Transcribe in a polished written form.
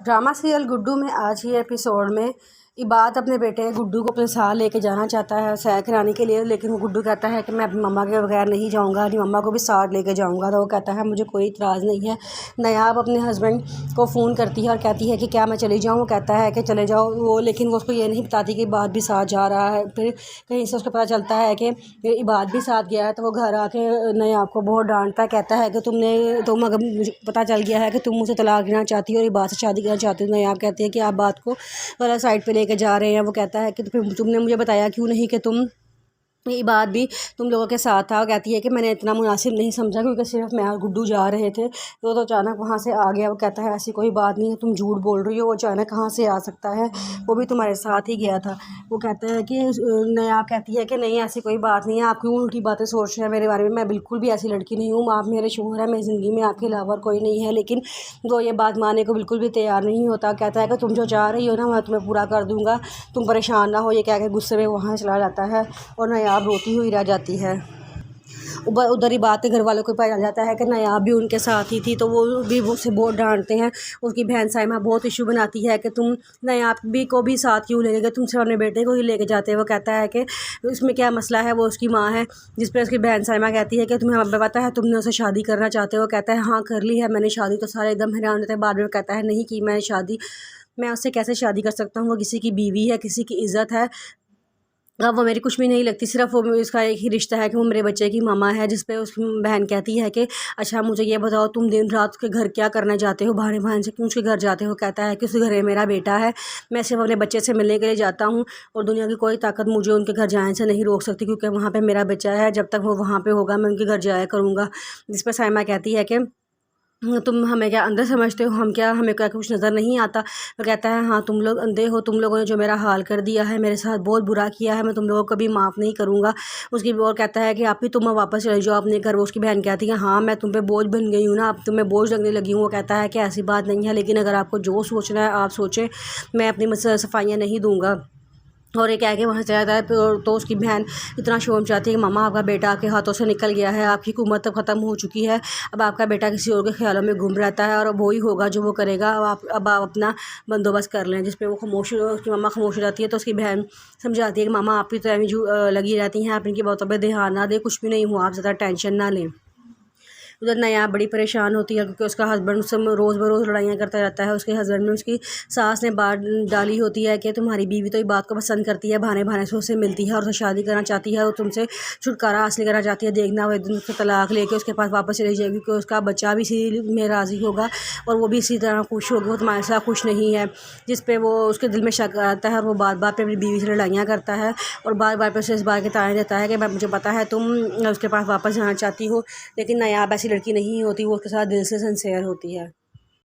Drama serial Guddu में आज ही episode में इबाद अपने बेटे गुड्डू को अपने साथ लेके जाना चाहता है सैर कराने के लिए, लेकिन वो गुड्डू कहता है कि मैं अपनी मम्मा के बगैर नहीं जाऊंगा, अपनी मम्मा को भी साथ लेके जाऊंगा। तो वो कहता है मुझे कोई इतराज़ नहीं है। नायाब अपने हस्बैंड को फ़ोन करती है और कहती है कि क्या मैं चली जाऊँ। वो कहता है कि चले जाओ वो, लेकिन वो उसको ये नहीं बताती कि इबाद भी साथ जा रहा है। फिर कहीं से उसको पता चलता है कि इबाद भी साथ गया है, तो वो घर आके नायाब को बहुत डांटता है, कहता है कि तुम अगर मुझे पता चल गया है कि तुम मुझसे तलाक लेना चाहती हो और इबाद से शादी करना चाहती हो। नायाब कहती है कि आप बात को गलत साइड पे लेके जा रहे हैं। वो कहता है कि तुमने मुझे बताया क्यों नहीं कि इबाद भी तुम लोगों के साथ था। वो कहती है कि मैंने इतना मुनासिब नहीं समझा क्योंकि सिर्फ मैं और गुड्डू जा रहे थे, तो अचानक वहाँ से आ गया। वो कहता है ऐसी कोई बात नहीं है, तुम झूठ बोल रही हो, वो अचानक कहाँ से आ सकता है, वो भी तुम्हारे साथ ही गया था। वो कहता है कि नायाब कहती है कि नहीं ऐसी कोई बात नहीं है, आप क्यों उल्टी बातें सोच रहे हैं मेरे बारे में, मैं बिल्कुल भी ऐसी लड़की नहीं हूँ, आप मेरे शौहर हैं, मेरी ज़िंदगी में आपके अलावा कोई नहीं है। लेकिन वो ये बात मानने को बिल्कुल भी तैयार नहीं होता। कहता है कि तुम जो चाह रही हो ना मैं तुम्हें पूरा कर दूँगा, तुम परेशान ना हो। ये कह के गुस्से में वहाँ चला जाता है और नायाब रोती हुई रह जाती है। उधर ही बात घर वालों को पता चल जाता है कि नायाब भी उनके साथ ही थी, तो वो भी उससे बहुत डांटते हैं। उसकी बहन साइमा बहुत इशू बनाती है कि तुम नायाब भी को भी साथ क्यों ले गए, तुम सिर्फ अपने बेटे को ही लेके जाते हैं। वो कहता है कि उसमें क्या मसला है, वो उसकी माँ है। जिस पर उसकी बहन साइमा कहती है कि तुम्हें हमें पता है तुमने उसे शादी करना चाहते हो। वो कहता है हाँ कर ली है मैंने शादी। तो सारे एकदम हैरान होते हैं। बाद में कहता है नहीं की मैंने शादी, मैं उससे कैसे शादी कर सकता हूँ, वो किसी की बीवी है, किसी की इज़्ज़त है, अब वो मेरी कुछ भी नहीं लगती, सिर्फ वो इसका एक ही रिश्ता है कि वो मेरे बच्चे की मामा है। जिस पे उसकी बहन कहती है कि अच्छा मुझे ये बताओ तुम दिन रात उसके घर क्या करने जाते हो, बहाने बहाने से क्यों उसके घर जाते हो। कहता है कि उसके घर में मेरा बेटा है, मैं सिर्फ अपने बच्चे से मिलने के लिए जाता हूँ और दुनिया की कोई ताकत मुझे उनके घर जाने से नहीं रोक सकती, क्योंकि वहाँ पर मेरा बच्चा है, जब तक वो वहाँ पर होगा मैं उनके घर जाया करूँगा। जिस पर साइमा कहती है कि तुम हमें क्या अंधे समझते हो, हम क्या हमें क्या कुछ नज़र नहीं आता। वो कहता है हाँ तुम लोग अंधे हो, तुम लोगों ने जो मेरा हाल कर दिया है, मेरे साथ बहुत बुरा किया है, मैं तुम लोगों को कभी माफ़ नहीं करूँगा। उसकी और कहता है कि आप ही तुम वापस चले जाओ अपने घर। वो उसकी बहन कहती है हाँ मैं तुम पे बोझ बन गई हूँ ना, अब तुम्हें बोझ लगने लगी हूँ। वो कहता है कि ऐसी बात नहीं है, लेकिन अगर आपको जो सोचना है आप सोचें, मैं अपनी सफाइयाँ नहीं दूँगा। और ये कह के वहाँ चला जाता है। तो उसकी बहन इतना शोर मचाती है कि मामा आपका बेटा आपके हाथों से निकल गया है, आपकी हुकूमत तो ख़त्म हो चुकी है, अब आपका बेटा किसी और के ख्यालों में घूम रहता है और अब वही होगा जो वो करेगा, अब आप अपना बंदोबस्त कर लें। जिस पे वो उसकी मम्मा खामोश हो जाती है। तो उसकी बहन समझाती है कि मामा आप भी तो ऐਵੇਂ लगी रहती हैं, आप इनकी बातों पर ध्यान ना दें, कुछ भी नहीं हुआ, आप ज़्यादा टेंशन ना लें। उधर नायाब बड़ी परेशान होती है क्योंकि उसका हस्बैंड उससे रोज़ बरोज़ लड़ाइयाँ करता रहता है। उसके हस्बैंड ने उसकी सास ने बात डाली होती है कि तुम्हारी बीवी तो ये बात को पसंद करती है, बहाने बहाने से उससे मिलती है और उसे शादी करना चाहती है और तुमसे छुटकारा हासिल करना चाहती है। देखना वो एक दिन उसका तलाक लेके उसके पास वापस चली जाएगी, क्योंकि उसका बच्चा भी इसी में राज़ी होगा और वो भी इसी तरह खुश होगी, वो तुम्हारे साथ खुश नहीं है। जिस पे वो उसके दिल में शक आता है और वो बार बार पे अपनी बीवी से लड़ाइयाँ करता है और बार बार पे उसे इस बार के ताने देता है कि मैं मुझे पता है तुम उसके पास वापस जाना चाहती हो, लेकिन नायाब ऐसी लड़की नहीं होती, वो उसके साथ दिल से सिंसियर होती है।